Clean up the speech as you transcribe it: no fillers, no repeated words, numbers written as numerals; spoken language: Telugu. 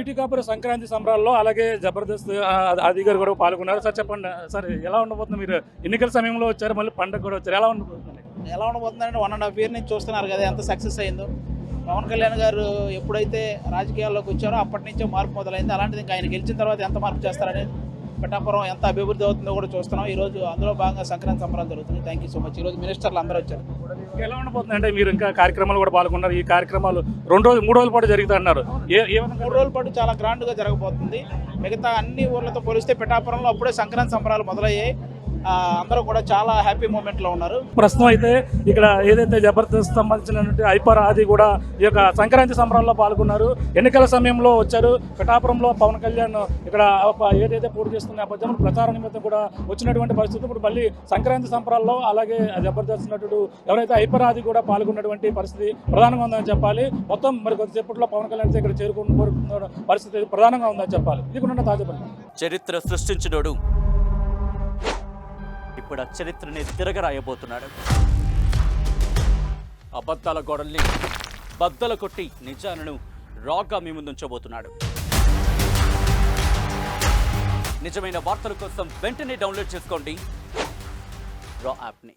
బీటీ కాపురం సంక్రాంతి సంబరాల్లో అలాగే జబర్దస్త్ ఆది గారు కూడా పాల్గొన్నారు. సార్ చెప్పండి సార్, ఎలా ఉండబోతుంది? మీరు ఎన్నికల సమయంలో వచ్చారు, మళ్ళీ పండుగ కూడా వచ్చారు, ఎలా ఉండబోతుంది? ఎలా ఉండబోతుందంటే 1.5 year నుంచి చూస్తున్నారు కదా ఎంత సక్సెస్ అయిందో. పవన్ కళ్యాణ్ గారు ఎప్పుడైతే రాజకీయాల్లోకి వచ్చారో అప్పటి నుంచే మార్పు మొదలైంది. అలాంటిది ఇంకా ఆయన గెలిచిన తర్వాత ఎంత మార్పు చేస్తారని, పిఠాపురం ఎంత అభివృద్ధి అవుతుందో కూడా చూస్తున్నాం. ఈరోజు అందులో భాగంగా సంక్రాంతి సంబరాలు జరుగుతుంది. Thank you so much. ఈరోజు మినిస్టర్లు అందరూ వచ్చారు. ఎలా ఉండబోతుంది అంటే మీరు ఇంకా కార్యక్రమాలు కూడా పాల్గొన్నారు. ఈ కార్యక్రమాలు 3 రోజుల పాటు జరుగుతాయి అన్నారు. ఏమైనా 3 రోజుల పాటు చాలా గ్రాండ్గా జరగబోతుంది. మిగతా అన్ని ఊర్లతో పోలిస్తే పిఠాపురంలో అప్పుడే సంక్రాంతి సంబరాలు మొదలయ్యాయి. అందరూ కూడా చాలా హ్యాపీ మూమెంట్లో ఉన్నారు. ప్రస్తుతం అయితే ఇక్కడ ఏదైతే జబర్దస్త్ సంబంధించినటువంటి ఐపర్ ఆది కూడా ఈ యొక్క సంక్రాంతి సంబరాల్లో పాల్గొన్నారు. ఎన్నికల సమయంలో వచ్చారు. పిఠాపురంలో పవన్ కళ్యాణ్ ఇక్కడ ఏదైతే పోటీ చేస్తున్న నేపథ్యంలో ప్రచార నిమిత్తం కూడా వచ్చినటువంటి పరిస్థితి. ఇప్పుడు మళ్ళీ సంక్రాంతి సంబరాల్లో అలాగే జబర్దస్త్ నటుడు ఎవరైతే ఐపర్ ఆది కూడా పాల్గొన్నటువంటి పరిస్థితి ప్రధానంగా ఉందని చెప్పాలి. మొత్తం మరి కొద్దిసేపట్లో పవన్ కళ్యాణ్ ఇక్కడ చేరుకున్న పరిస్థితి ప్రధానంగా ఉందని చెప్పాలి. ఇది కూడా తాజా పరిస్థితి. చరిత్ర సృష్టించినోడు ఇప్పుడు ఆ చరిత్రని తిరగరాయబోతున్నాడు. అబద్ధాల గోడల్ని బద్దలు కొట్టి నిజాలను రాగా మీ ముందుంచబోతున్నాడు. నిజమైన వార్తల కోసం వెంటనే డౌన్లోడ్ చేసుకోండి రా యాప్ని.